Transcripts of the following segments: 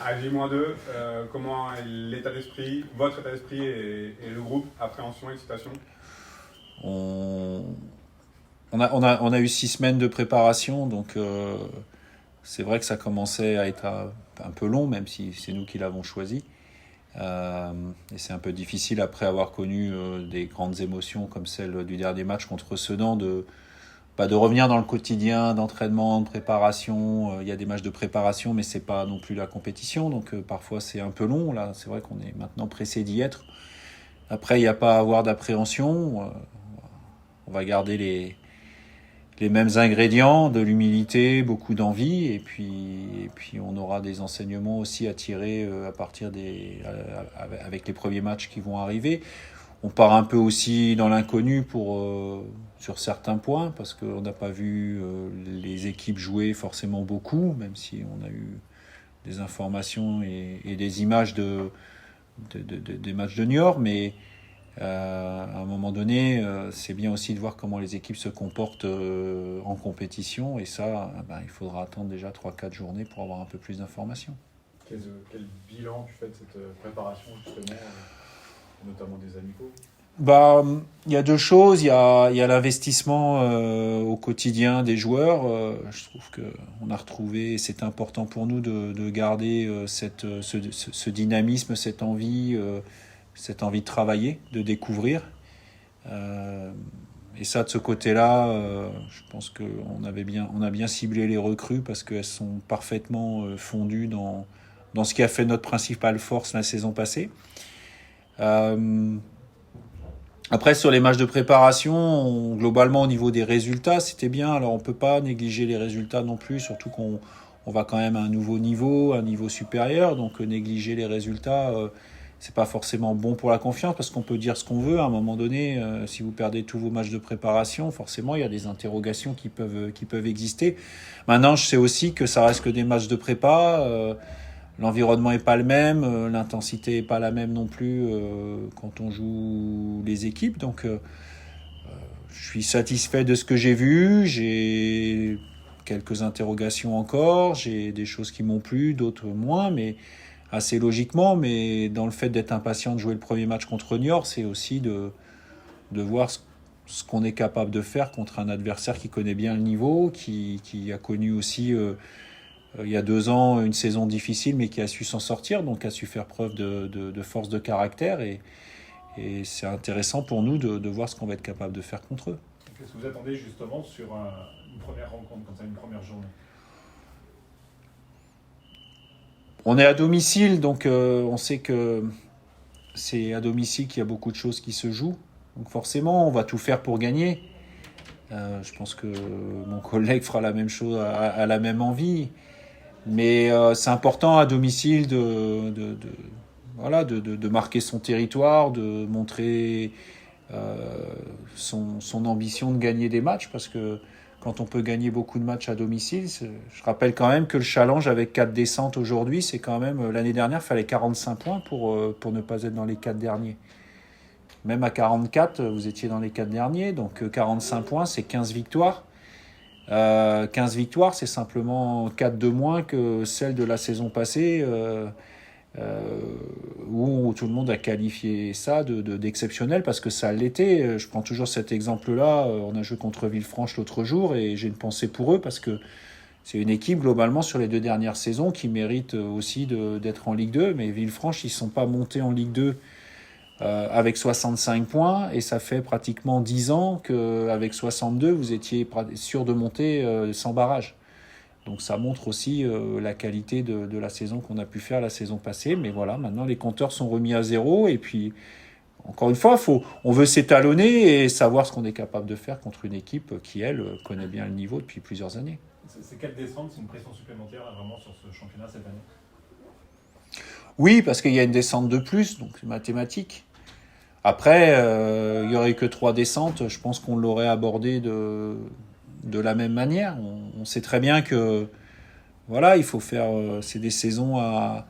À J-2, comment est l'état d'esprit, votre état d'esprit et le groupe, appréhension, excitation? On, on a eu 6 semaines de préparation, donc c'est vrai que ça commençait à être un peu long, même si c'est nous qui l'avons choisi. Et c'est un peu difficile après avoir connu des grandes émotions comme celle du dernier match contre Sedan de revenir dans le quotidien d'entraînement, de préparation. Il y a des matchs de préparation, mais c'est pas non plus la compétition, donc parfois c'est un peu long. Là, c'est vrai qu'on est maintenant pressé d'y être. Après, il n'y a pas à avoir d'appréhension. On va garder les mêmes ingrédients, de l'humilité, beaucoup d'envie, et puis on aura des enseignements aussi à tirer à partir avec les premiers matchs qui vont arriver. On part un peu aussi dans l'inconnu sur certains points, parce qu'on n'a pas vu les équipes jouer forcément beaucoup, même si on a eu des informations et des images des matchs de Niort, mais à un moment donné, c'est bien aussi de voir comment les équipes se comportent en compétition, et ça, il faudra attendre déjà 3-4 journées pour avoir un peu plus d'informations. Quel bilan tu fais de cette préparation, justement, notamment des amicaux? Il y a deux choses. Il y a l'investissement au quotidien des joueurs. Je trouve qu'on a retrouvé, et c'est important pour nous de garder ce dynamisme, cette envie de travailler, de découvrir. Et ça, de ce côté-là, je pense qu'on on a bien ciblé les recrues, parce qu'elles sont parfaitement fondues dans ce qui a fait notre principale force la saison passée. Après, sur les matchs de préparation, globalement, au niveau des résultats, c'était bien. Alors, on ne peut pas négliger les résultats non plus, surtout qu'on va quand même à un nouveau niveau, un niveau supérieur. Donc, négliger les résultats, c'est pas forcément bon pour la confiance, parce qu'on peut dire ce qu'on veut. À un moment donné, si vous perdez tous vos matchs de préparation, forcément, il y a des interrogations qui peuvent exister. Maintenant, je sais aussi que ça reste que des matchs de prépa. L'environnement n'est pas le même, l'intensité n'est pas la même non plus quand on joue les équipes. Donc, je suis satisfait de ce que j'ai vu. J'ai quelques interrogations encore. J'ai des choses qui m'ont plu, d'autres moins, mais assez logiquement. Mais dans le fait d'être impatient de jouer le premier match contre Niort, c'est aussi de voir ce qu'on est capable de faire contre un adversaire qui connaît bien le niveau, qui a connu aussi il y a 2 ans une saison difficile, mais qui a su s'en sortir, donc a su faire preuve de force de caractère, et c'est intéressant pour nous de voir ce qu'on va être capable de faire contre eux. Qu'est-ce que vous attendez justement sur une première rencontre, comme ça, une première journée? On est à domicile, donc on sait que c'est à domicile qu'il y a beaucoup de choses qui se jouent, donc forcément on va tout faire pour gagner. Je pense que mon collègue fera la même chose, a la même envie. Mais c'est important à domicile de marquer son territoire, de montrer son ambition de gagner des matchs, parce que quand on peut gagner beaucoup de matchs à domicile, je rappelle quand même que le challenge avec 4 descentes aujourd'hui, c'est quand même, l'année dernière, il fallait 45 points pour ne pas être dans les 4 derniers. Même à 44, vous étiez dans les 4 derniers, donc 45 points, c'est 15 victoires. 15 victoires, c'est simplement 4 de moins que celle de la saison passée, où tout le monde a qualifié ça d'exceptionnel, parce que ça l'était. Je prends toujours cet exemple-là. On a joué contre Villefranche l'autre jour, et j'ai une pensée pour eux, parce que c'est une équipe, globalement, sur les 2 dernières saisons, qui mérite aussi d'être en Ligue 2. Mais Villefranche, ils ne sont pas montés en Ligue 2 avec 65 points, et ça fait pratiquement 10 ans qu'avec 62, vous étiez sûr de monter sans barrage. Donc ça montre aussi la qualité de la saison qu'on a pu faire la saison passée. Mais voilà, maintenant les compteurs sont remis à zéro, et puis encore une fois, on veut s'étalonner et savoir ce qu'on est capable de faire contre une équipe qui, elle, connaît bien le niveau depuis plusieurs années. Ces 4 descentes, c'est une pression supplémentaire vraiment sur ce championnat cette année? Oui, parce qu'il y a une descente de plus, donc c'est mathématique. Après, il n'y aurait que 3 descentes, je pense qu'on l'aurait abordé de la même manière. On sait très bien que voilà, il faut faire c'est des saisons à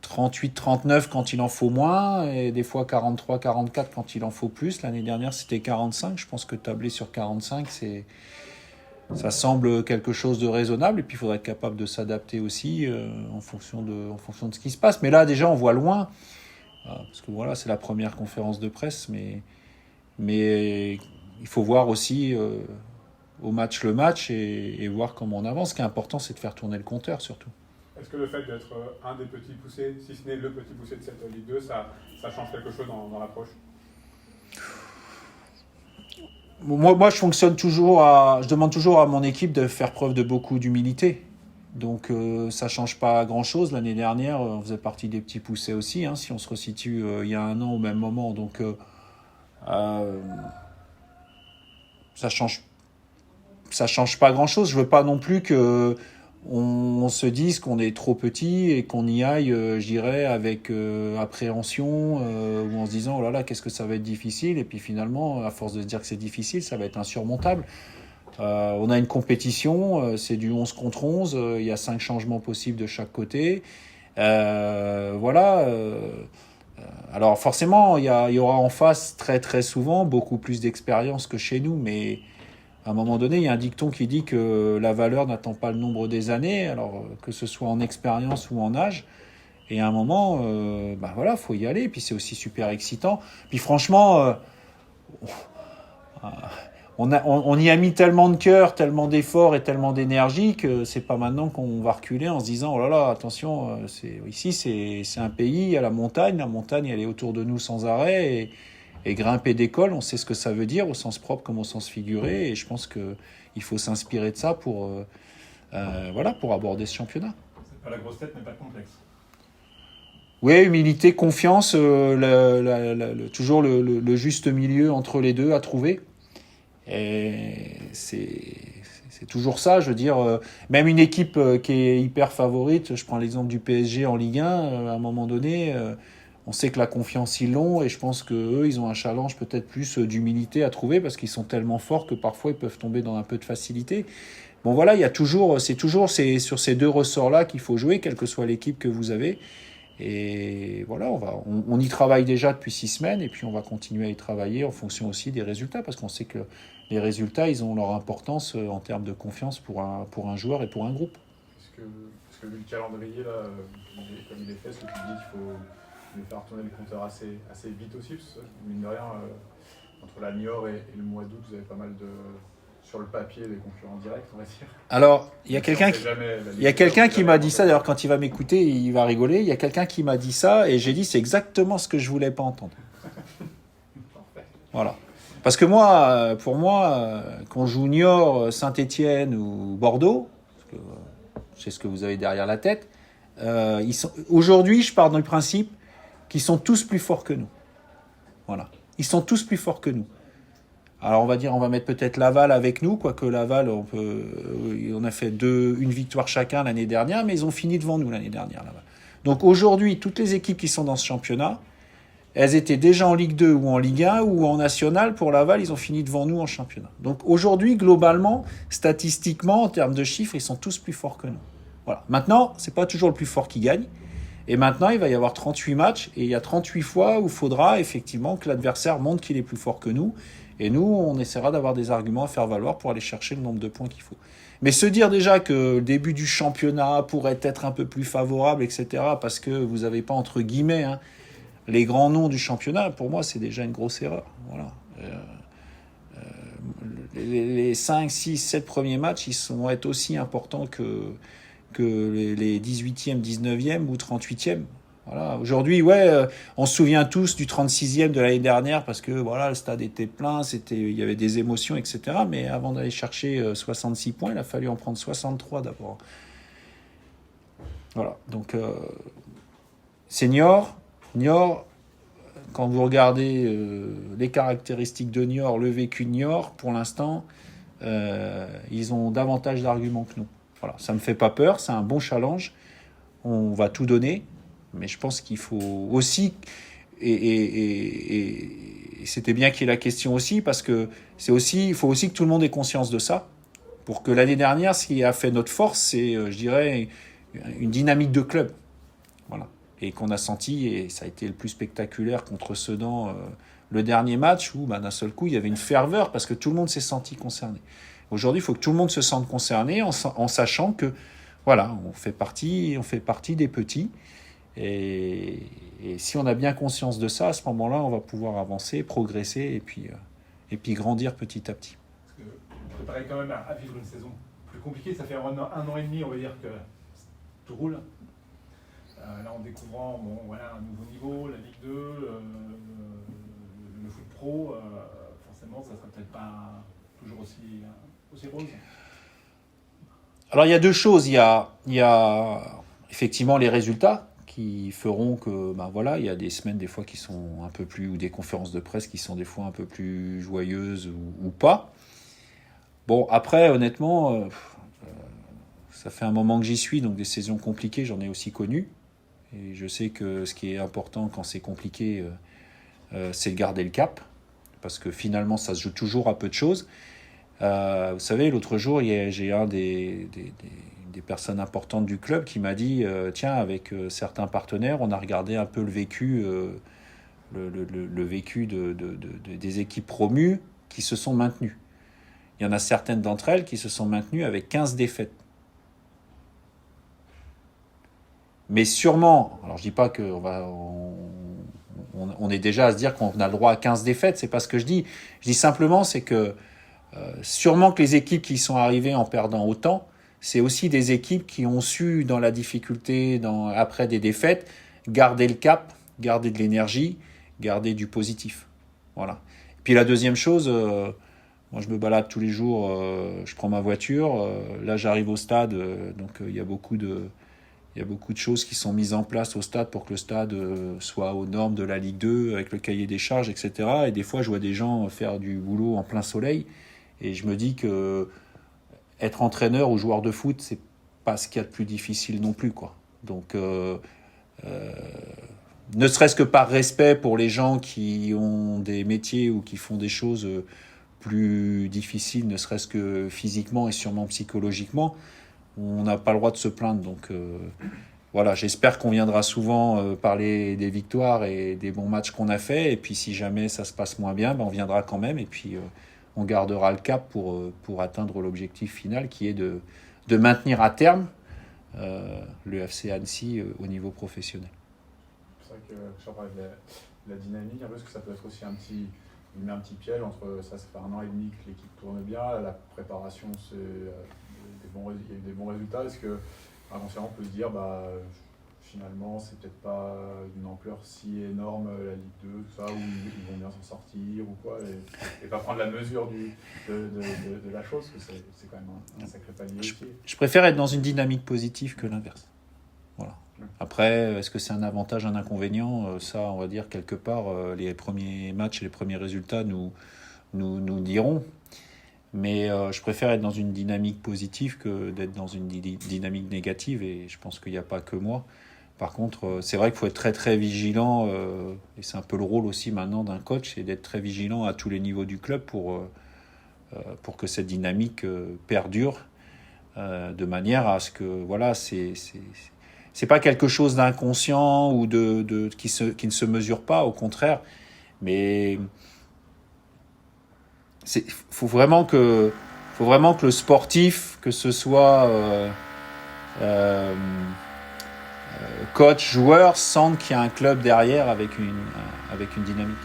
38-39 quand il en faut moins, et des fois 43-44 quand il en faut plus. L'année dernière, c'était 45. Je pense que tabler sur 45, Ça semble quelque chose de raisonnable, et puis il faudrait être capable de s'adapter aussi en fonction de ce qui se passe. Mais là, déjà, on voit loin, parce que voilà, c'est la première conférence de presse, mais il faut voir aussi au match le match et voir comment on avance. Ce qui est important, c'est de faire tourner le compteur surtout. Est-ce que le fait d'être un des petits poussés, si ce n'est le petit poussé de cette Ligue 2, ça change quelque chose dans l'approche? Moi, je demande toujours à mon équipe de faire preuve de beaucoup d'humilité. Donc, ça change pas grand-chose. L'année dernière, on faisait partie des petits poussés aussi, hein, si on se resitue il y a un an au même moment. Donc, ça change pas grand-chose. Je veux pas non plus que on se dise qu'on est trop petit et qu'on y aille, je dirais, avec appréhension, ou en se disant oh là là, qu'est-ce que ça va être difficile, et puis finalement, à force de se dire que c'est difficile, ça va être insurmontable. On a une compétition, c'est du 11 contre 11, il y a 5 changements possibles de chaque côté. Voilà. Alors forcément, il y aura en face très très souvent beaucoup plus d'expérience que chez nous, mais à un moment donné, il y a un dicton qui dit que la valeur n'attend pas le nombre des années, alors que ce soit en expérience ou en âge. Et à un moment, voilà, faut y aller. Et puis c'est aussi super excitant. Puis franchement, on y a mis tellement de cœur, tellement d'efforts et tellement d'énergie que c'est pas maintenant qu'on va reculer en se disant oh là là, attention, ici c'est un pays, il y a la montagne elle est autour de nous sans arrêt. Et grimper des cols, on sait ce que ça veut dire, au sens propre comme au sens figuré. Et je pense qu'il faut s'inspirer de ça pour aborder ce championnat. C'est pas la grosse tête, mais pas complexe. Oui, humilité, confiance, toujours le juste milieu entre les deux à trouver. Et c'est toujours ça, je veux dire. Même une équipe qui est hyper favorite, je prends l'exemple du PSG en Ligue 1, à un moment donné... on sait que la confiance, ils l'ont, et je pense qu'eux, ils ont un challenge peut-être plus d'humilité à trouver, parce qu'ils sont tellement forts que parfois, ils peuvent tomber dans un peu de facilité. Bon, voilà, c'est sur ces deux ressorts-là qu'il faut jouer, quelle que soit l'équipe que vous avez. Et voilà, on y travaille déjà depuis 6 semaines, et puis on va continuer à y travailler en fonction aussi des résultats, parce qu'on sait que les résultats, ils ont leur importance en termes de confiance pour un joueur et pour un groupe. Parce que vu le calendrier, là, comme il est fait, ce que tu dis qu'il faut faire tourner le compteur assez vite aussi, parce que mine de rien, entre la Niort et le mois d'août, vous avez pas mal sur le papier des concurrents directs, on va dire. Alors, il y a quelqu'un qui m'a dit ça, d'ailleurs quand il va m'écouter, il va rigoler, il y a quelqu'un qui m'a dit ça, et j'ai dit c'est exactement ce que je voulais pas entendre. Voilà. Parce que pour moi, qu'on joue Niort, Saint-Étienne ou Bordeaux, parce que c'est ce que vous avez derrière la tête, aujourd'hui, je pars du principe qui sont tous plus forts que nous. Voilà. Ils sont tous plus forts que nous. Alors on va mettre peut-être Laval avec nous, quoique Laval, on a fait une victoire chacun l'année dernière, mais ils ont fini devant nous l'année dernière, Laval. Donc aujourd'hui, toutes les équipes qui sont dans ce championnat, elles étaient déjà en Ligue 2 ou en Ligue 1 ou en National. Pour Laval, ils ont fini devant nous en championnat. Donc aujourd'hui, globalement, statistiquement, en termes de chiffres, ils sont tous plus forts que nous. Voilà. Maintenant, c'est pas toujours le plus fort qui gagne. Et maintenant, il va y avoir 38 matchs, et il y a 38 fois où il faudra effectivement que l'adversaire montre qu'il est plus fort que nous. Et nous, on essaiera d'avoir des arguments à faire valoir pour aller chercher le nombre de points qu'il faut. Mais se dire déjà que le début du championnat pourrait être un peu plus favorable, etc., parce que vous n'avez pas, entre guillemets, les grands noms du championnat, pour moi, c'est déjà une grosse erreur. Voilà. Les 5, 6, 7 premiers matchs, ils vont être aussi importants que les 18e, 19e ou 38e. Voilà. Aujourd'hui, on se souvient tous du 36e de l'année dernière parce que voilà, le stade était plein, il y avait des émotions, etc. Mais avant d'aller chercher 66 points, il a fallu en prendre 63 d'abord. Voilà. Donc, Niort, quand vous regardez les caractéristiques de Niort, le vécu de Niort, pour l'instant, ils ont davantage d'arguments que nous. Voilà, ça me fait pas peur, c'est un bon challenge. On va tout donner, mais je pense qu'il faut aussi, et c'était bien qu'il y ait la question aussi, parce que il faut aussi que tout le monde ait conscience de ça, pour que l'année dernière, ce qui a fait notre force, c'est, je dirais, une dynamique de club. Voilà. Et qu'on a senti, et ça a été le plus spectaculaire contre Sedan, le dernier match, où d'un seul coup, il y avait une ferveur, parce que tout le monde s'est senti concerné. Aujourd'hui, il faut que tout le monde se sente concerné en sachant que, voilà, on fait partie des petits. Et si on a bien conscience de ça, à ce moment-là, on va pouvoir avancer, progresser et puis grandir petit à petit. Parce que vous préparez quand même à vivre une saison plus compliquée. Ça fait un an et demi, on va dire, que tout roule. Là, en découvrant un nouveau niveau, la Ligue 2, le foot pro, forcément, ça ne sera peut-être pas toujours aussi rose. Alors, il y a deux choses. Il y a effectivement les résultats qui feront que, il y a des semaines des fois qui sont un peu plus, ou des conférences de presse qui sont des fois un peu plus joyeuses ou pas. Bon, après, honnêtement, ça fait un moment que j'y suis, donc des saisons compliquées, j'en ai aussi connu. Et je sais que ce qui est important quand c'est compliqué, c'est de garder le cap, parce que finalement, ça se joue toujours à peu de choses. Vous savez, l'autre jour, j'ai un des personnes importantes du club qui m'a dit tiens, avec certains partenaires, on a regardé un peu le vécu, le vécu des équipes promues qui se sont maintenues. Il y en a certaines d'entre elles qui se sont maintenues avec 15 défaites. Mais sûrement, alors je ne dis pas qu'on on est déjà à se dire qu'on a le droit à 15 défaites, c'est pas ce que je dis. Je dis simplement, c'est que sûrement que les équipes qui sont arrivées en perdant autant, c'est aussi des équipes qui ont su, dans la difficulté, après des défaites, garder le cap, garder de l'énergie, garder du positif. Voilà. Et puis la deuxième chose, moi je me balade tous les jours, je prends ma voiture, là j'arrive au stade, donc il y a beaucoup de choses qui sont mises en place au stade pour que le stade soit aux normes de la Ligue 2, avec le cahier des charges, etc. Et des fois, je vois des gens faire du boulot en plein soleil. Et je me dis que être entraîneur ou joueur de foot, c'est pas ce qu'il y a de plus difficile non plus, quoi. Donc, ne serait-ce que par respect pour les gens qui ont des métiers ou qui font des choses plus difficiles, ne serait-ce que physiquement et sûrement psychologiquement, on n'a pas le droit de se plaindre. Donc voilà, j'espère qu'on viendra souvent parler des victoires et des bons matchs qu'on a fait. Et puis si jamais ça se passe moins bien, on viendra quand même. Et puis on gardera le cap pour atteindre l'objectif final qui est de maintenir à terme le FC Annecy au niveau professionnel. C'est vrai que je parlais de la dynamique, parce que ça peut être aussi un petit piège entre ça fait 1 an et demi que l'équipe tourne bien, la préparation il y a eu des bons résultats. Est-ce que inconsciemment on peut se dire finalement c'est peut-être pas d'une ampleur si énorme la Ligue 2, tout ça, où ils vont bien s'en sortir ou quoi, et pas prendre la mesure de la chose, parce que c'est quand même un sacré palier aussi. Je préfère être dans une dynamique positive que l'inverse. Voilà. Après, est-ce que c'est un avantage, un inconvénient ? Ça, on va dire quelque part, les premiers matchs et les premiers résultats nous diront. Mais je préfère être dans une dynamique positive que d'être dans une dynamique négative, et je pense qu'il n'y a pas que moi. Par contre, c'est vrai qu'il faut être très très vigilant, et c'est un peu le rôle aussi maintenant d'un coach, c'est d'être très vigilant à tous les niveaux du club pour que cette dynamique perdure, de manière à ce que voilà, c'est pas quelque chose d'inconscient ou qui ne se mesure pas, au contraire, mais faut vraiment que le sportif, que ce soit coach, joueur, sente qu'il y a un club derrière avec une dynamique.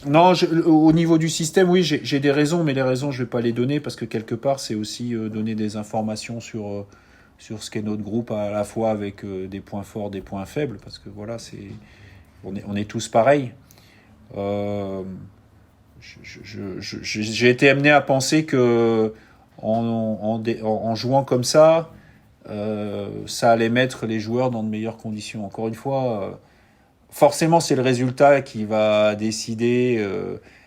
Non, au niveau du système, oui, j'ai des raisons, mais les raisons, je vais pas les donner parce que quelque part, c'est aussi donner des informations sur ce qu'est notre groupe, à la fois avec des points forts, des points faibles, parce que voilà, on est tous pareils. J'ai été amené à penser que en jouant comme ça allait mettre les joueurs dans de meilleures conditions. Encore une fois, forcément, c'est le résultat qui va décider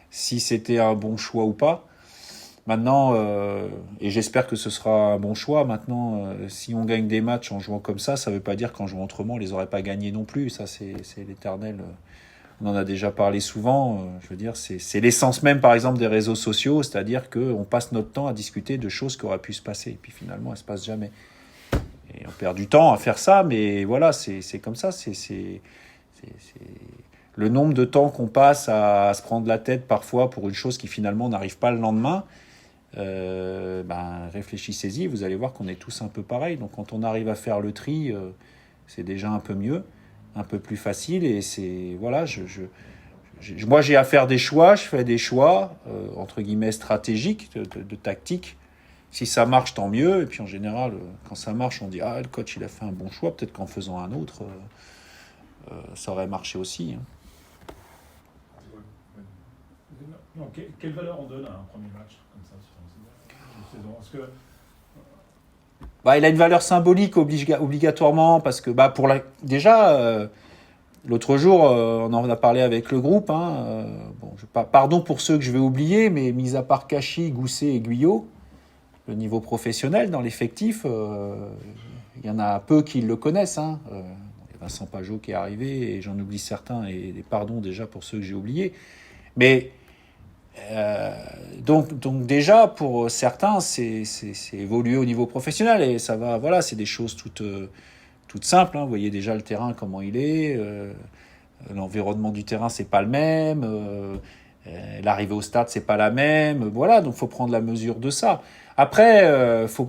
si c'était un bon choix ou pas. Maintenant, et j'espère que ce sera un bon choix. Maintenant, si on gagne des matchs en jouant comme ça ne veut pas dire qu'en jouant autrement, on les aurait pas gagnés non plus. Ça, c'est l'éternel. On en a déjà parlé souvent. Je veux dire, c'est l'essence même, par exemple, des réseaux sociaux, c'est-à-dire qu'on passe notre temps à discuter de choses qui auraient pu se passer. Et puis finalement, elles se passent jamais. Et on perd du temps à faire ça, mais voilà, c'est comme ça. C'est le nombre de temps qu'on passe à se prendre la tête parfois pour une chose qui finalement n'arrive pas le lendemain. réfléchissez-y, vous allez voir qu'on est tous un peu pareils. Donc quand on arrive à faire le tri, c'est déjà un peu mieux, un peu plus facile. Et c'est voilà, moi j'ai à faire des choix, je fais des choix entre guillemets stratégiques, de tactique. Si ça marche, tant mieux. Et puis en général, quand ça marche, on dit le coach il a fait un bon choix. Peut-être qu'en faisant un autre, ça aurait marché aussi. Hein. Non, quelle valeur on donne à un premier match comme ça sur une saison? Parce que il a une valeur symbolique obligatoirement parce que déjà l'autre jour on en a parlé avec le groupe. Pardon pour ceux que je vais oublier, mais mis à part Cachy, Gousset et Guyot, le niveau professionnel dans l'effectif, il y en a peu qui le connaissent. Il y a Vincent Pajot qui est arrivé et j'en oublie certains et pardon déjà pour ceux que j'ai oubliés. Mais donc déjà pour certains c'est évoluer au niveau professionnel et ça va, voilà, c'est des choses toutes simples. Vous voyez déjà le terrain comment il est, l'environnement du terrain c'est pas le même, l'arrivée au stade c'est pas la même, voilà, donc faut prendre la mesure de ça. Après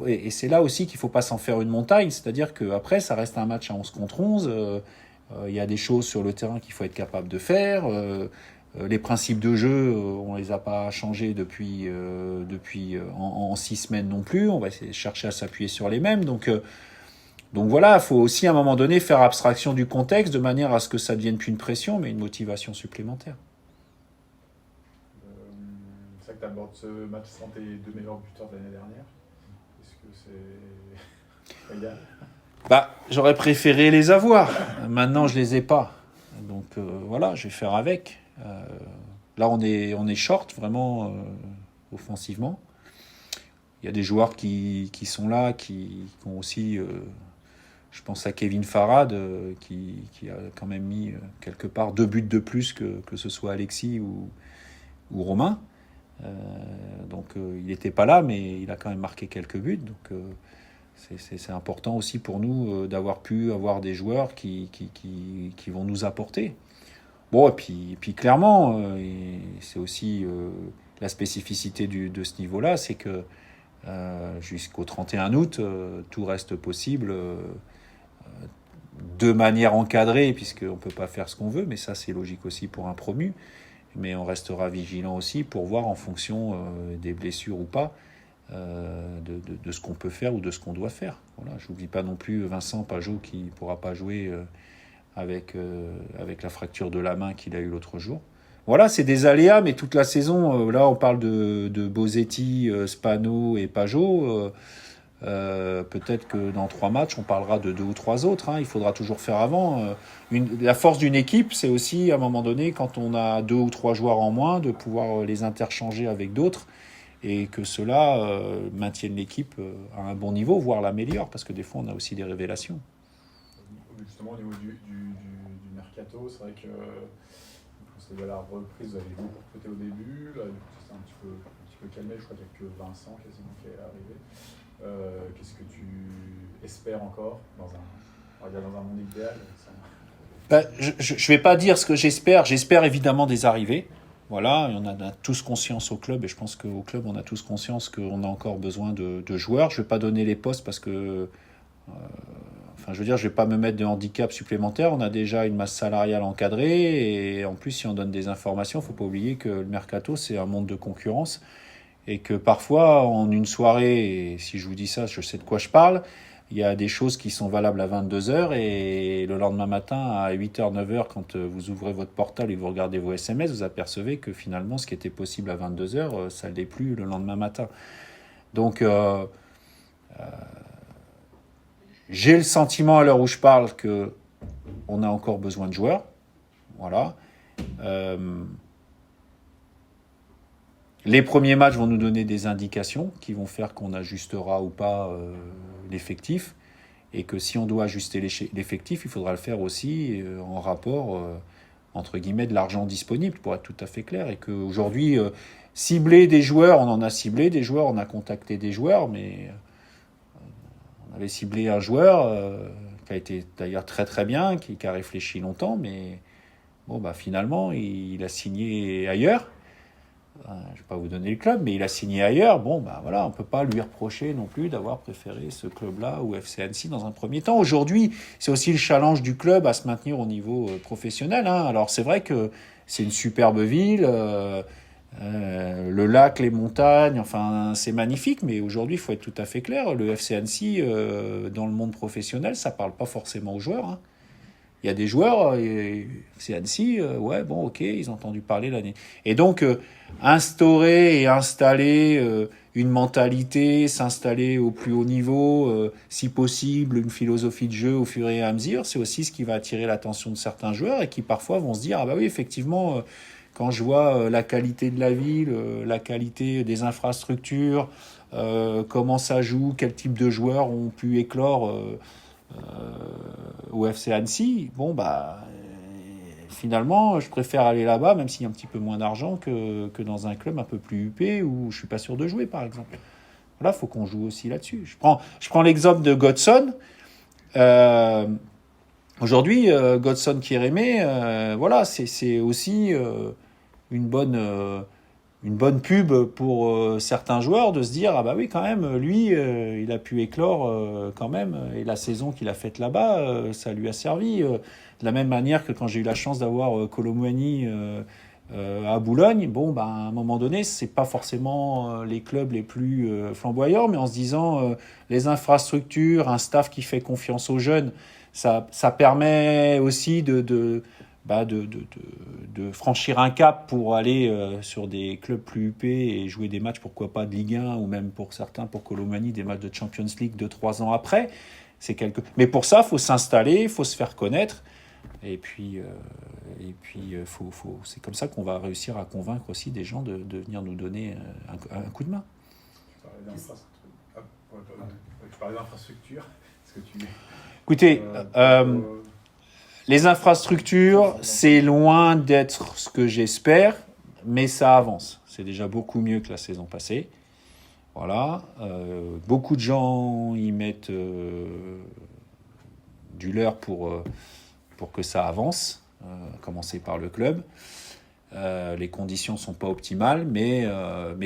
et c'est là aussi qu'il faut pas s'en faire une montagne, c'est-à-dire que après ça reste un match à 11 contre 11, il y a des choses sur le terrain qu'il faut être capable de faire. Les principes de jeu, on les a pas changés depuis en 6 semaines non plus. On va essayer de chercher à s'appuyer sur les mêmes. Donc voilà, il faut aussi à un moment donné faire abstraction du contexte de manière à ce que ça ne devienne plus une pression, mais une motivation supplémentaire. C'est vrai que tu abordes ce match sans tes 2 meilleurs buteurs de l'année dernière. Est-ce que c'est pas idéal ? J'aurais préféré les avoir. Maintenant, je les ai pas. Donc voilà, je vais faire avec. Là, on est short vraiment offensivement. Il y a des joueurs qui sont là, qui ont aussi. Je pense à Kevin Farad qui a quand même mis quelque part 2 buts de plus que ce soit Alexis ou Romain. Il n'était pas là, mais il a quand même marqué quelques buts. Donc c'est important aussi pour nous d'avoir pu avoir des joueurs qui vont nous apporter. Bon, et puis clairement, et c'est aussi la spécificité de ce niveau-là, c'est que jusqu'au 31 août, tout reste possible de manière encadrée, puisqu'on ne peut pas faire ce qu'on veut, mais ça c'est logique aussi pour un promu. Mais on restera vigilant aussi pour voir en fonction des blessures ou pas, de ce qu'on peut faire ou de ce qu'on doit faire. Voilà, je n'oublie pas non plus Vincent Pajot qui ne pourra pas jouer avec la fracture de la main qu'il a eue l'autre jour. Voilà, c'est des aléas, mais toute la saison, là on parle de Bosetti, Spano et Pajot. Peut-être que dans 3 matchs, on parlera de 2 ou 3 autres. Il faudra toujours faire avant. La force d'une équipe, c'est aussi, à un moment donné, quand on a 2 ou 3 joueurs en moins, de pouvoir les interchanger avec d'autres et que cela maintienne l'équipe à un bon niveau, voire l'améliore, parce que des fois, on a aussi des révélations. Justement, au niveau du mercato, c'est vrai que à la reprise, vous avez beaucoup recruté au début. Là, c'est un petit peu calmé. Je crois qu'il n'y a que Vincent quasiment qui est arrivé. Qu'est-ce que tu espères encore dans un monde idéal? Je ne vais pas dire ce que j'espère. J'espère évidemment des arrivées. Voilà, on a tous conscience au club, et je pense qu'au club, on a tous conscience qu'on a encore besoin de joueurs. Je ne vais pas donner les postes parce que... je ne vais pas me mettre de handicap supplémentaire. On a déjà une masse salariale encadrée. Et en plus, si on donne des informations, il ne faut pas oublier que le mercato, c'est un monde de concurrence. Et que parfois, en une soirée, et si je vous dis ça, je sais de quoi je parle, il y a des choses qui sont valables à 22h et le lendemain matin, à 8h, 9h, quand vous ouvrez votre portable et vous regardez vos SMS, vous apercevez que finalement, ce qui était possible à 22h, ça ne l'est plus le lendemain matin. Donc, j'ai le sentiment à l'heure où je parle qu'on a encore besoin de joueurs. Voilà. Les premiers matchs vont nous donner des indications qui vont faire qu'on ajustera ou pas l'effectif. Et que si on doit ajuster l'effectif, il faudra le faire aussi en rapport, entre guillemets, de l'argent disponible, pour être tout à fait clair. Et qu'aujourd'hui, cibler des joueurs, on en a ciblé des joueurs, on a contacté des joueurs, mais on avait ciblé un joueur qui a été d'ailleurs très très bien, qui a réfléchi longtemps, mais finalement, il a signé ailleurs. je vais pas vous donner le club, mais il a signé ailleurs. Bon, bah voilà, on peut pas lui reprocher non plus d'avoir préféré ce club-là ou FC Annecy dans un premier temps. Aujourd'hui, c'est aussi le challenge du club à se maintenir au niveau professionnel. Hein. Alors c'est vrai que c'est une superbe ville, le lac, les montagnes, enfin c'est magnifique, mais aujourd'hui, il faut être tout à fait clair. Le FC Annecy, dans le monde professionnel, ça parle pas forcément aux joueurs. Hein. Il y a des joueurs, c'est Annecy, ouais, bon, ok, ils ont entendu parler l'année. Et donc, instaurer et installer une mentalité, s'installer au plus haut niveau, si possible, une philosophie de jeu au fur et à mesure, c'est aussi ce qui va attirer l'attention de certains joueurs et qui parfois vont se dire, ah bah oui, effectivement, quand je vois la qualité de la ville, la qualité des infrastructures, comment ça joue, quel type de joueurs ont pu éclore au FC Annecy, bon bah finalement je préfère aller là-bas même s'il y a un petit peu moins d'argent que dans un club un peu plus huppé où je suis pas sûr de jouer par exemple. Voilà, faut qu'on joue aussi là-dessus. Je prends l'exemple de Godson. Aujourd'hui, Godson Kérémé, voilà, c'est aussi une bonne pub pour certains joueurs de se dire ah bah oui quand même lui il a pu éclore quand même et la saison qu'il a faite là-bas ça lui a servi de la même manière que quand j'ai eu la chance d'avoir Colomouani à Boulogne, bon bah à un moment donné c'est pas forcément les clubs les plus flamboyants, mais en se disant les infrastructures, un staff qui fait confiance aux jeunes, ça permet aussi de franchir un cap pour aller sur des clubs plus huppés et jouer des matchs, pourquoi pas de Ligue 1 ou même pour certains, pour Colomani, des matchs de Champions League 2-3 ans après. Mais pour ça, il faut s'installer, il faut se faire connaître. Et puis, c'est comme ça qu'on va réussir à convaincre aussi des gens de venir nous donner un coup de main. Tu parlais d'infrastructure. Est-ce que tu... Écoutez... les infrastructures, c'est loin d'être ce que j'espère, mais ça avance. C'est déjà beaucoup mieux que la saison passée. Voilà. Beaucoup de gens y mettent du leur pour que ça avance, à commencer par le club. Les conditions ne sont pas optimales, mais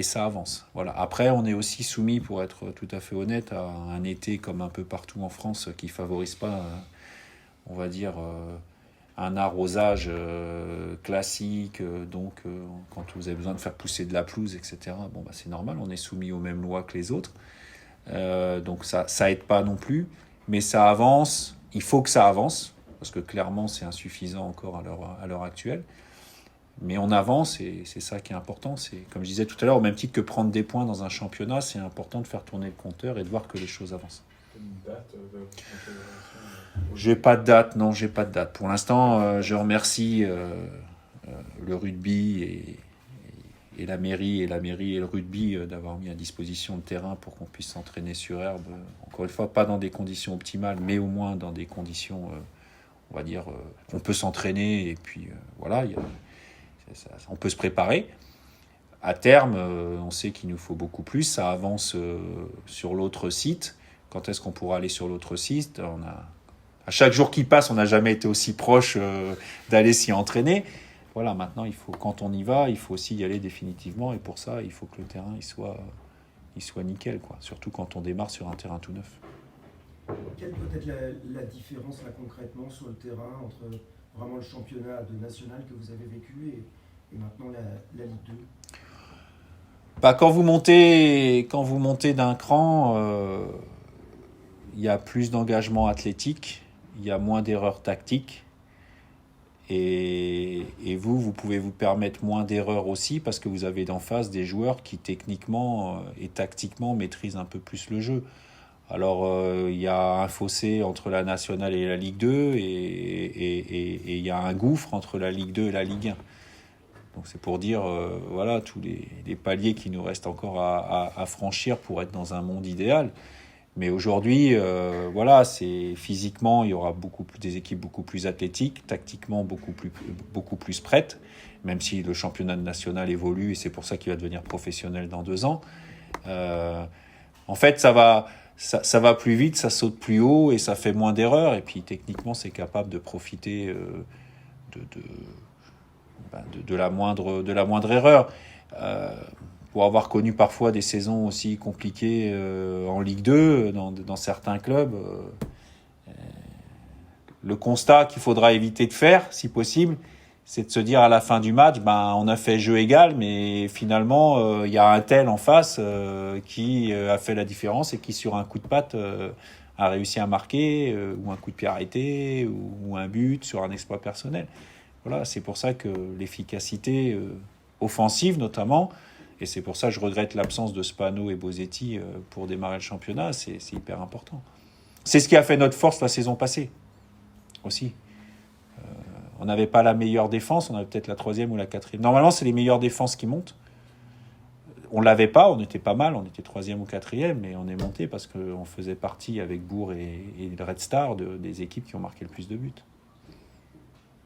ça avance. Voilà. Après, on est aussi soumis, pour être tout à fait honnête, à un été comme un peu partout en France qui ne favorise pas... on va dire, un arrosage classique. Donc, quand vous avez besoin de faire pousser de la pelouse, etc., bon, bah, c'est normal, on est soumis aux mêmes lois que les autres. Donc, ça aide pas non plus. Mais ça avance. Il faut que ça avance, parce que clairement, c'est insuffisant encore à l'heure actuelle. Mais on avance, et c'est ça qui est important. C'est, comme je disais tout à l'heure, au même titre que prendre des points dans un championnat, c'est important de faire tourner le compteur et de voir que les choses avancent. Une date de confédération J'ai pas de date, non, j'ai pas de date. Pour l'instant, je remercie le rugby et la mairie et le rugby d'avoir mis à disposition le terrain pour qu'on puisse s'entraîner sur herbe. Encore une fois, pas dans des conditions optimales, mais au moins dans des conditions, on va dire, on peut s'entraîner et puis voilà, on peut se préparer. À terme, on sait qu'il nous faut beaucoup plus. Ça avance sur l'autre site. Quand est-ce qu'on pourra aller sur l'autre site ? À chaque jour qui passe, on n'a jamais été aussi proche d'aller s'y entraîner. Voilà, maintenant, quand on y va, il faut aussi y aller définitivement. Et pour ça, il faut que le terrain il soit nickel, quoi. Surtout quand on démarre sur un terrain tout neuf. Quelle peut être la différence là, concrètement sur le terrain entre vraiment le championnat de national que vous avez vécu et maintenant la Ligue 2 ? Bah, quand vous montez d'un cran, il y a plus d'engagement athlétique, il y a moins d'erreurs tactiques. Et vous pouvez vous permettre moins d'erreurs aussi parce que vous avez d'en face des joueurs qui techniquement et tactiquement maîtrisent un peu plus le jeu. Alors il y a un fossé entre la nationale et la Ligue 2 et il y a un gouffre entre la Ligue 2 et la Ligue 1. Donc c'est pour dire voilà tous les paliers qui nous restent encore à franchir pour être dans un monde idéal. Mais aujourd'hui, voilà, c'est physiquement, il y aura des équipes beaucoup plus athlétiques, tactiquement beaucoup plus prêtes, même si le championnat national évolue et c'est pour ça qu'il va devenir professionnel dans 2 ans. En fait, ça va plus vite, ça saute plus haut et ça fait moins d'erreurs. Et puis techniquement, c'est capable de profiter de la moindre erreur. pour avoir connu parfois des saisons aussi compliquées en Ligue 2 dans certains clubs, le constat qu'il faudra éviter de faire, si possible, c'est de se dire à la fin du match, on a fait jeu égal, mais finalement, il y a un tel en face qui a fait la différence et qui, sur un coup de patte, a réussi à marquer, ou un coup de pied arrêté, ou un but sur un exploit personnel. Voilà, c'est pour ça que l'efficacité offensive, notamment, et c'est pour ça que je regrette l'absence de Spano et Bosetti pour démarrer le championnat, c'est hyper important. C'est ce qui a fait notre force la saison passée, aussi. On n'avait pas la meilleure défense, on avait peut-être la 3e ou la 4e. Normalement, c'est les meilleures défenses qui montent. On ne l'avait pas, on était pas mal, on était 3e ou 4e, mais on est monté parce qu'on faisait partie avec Bourg et le Red Star des équipes qui ont marqué le plus de buts.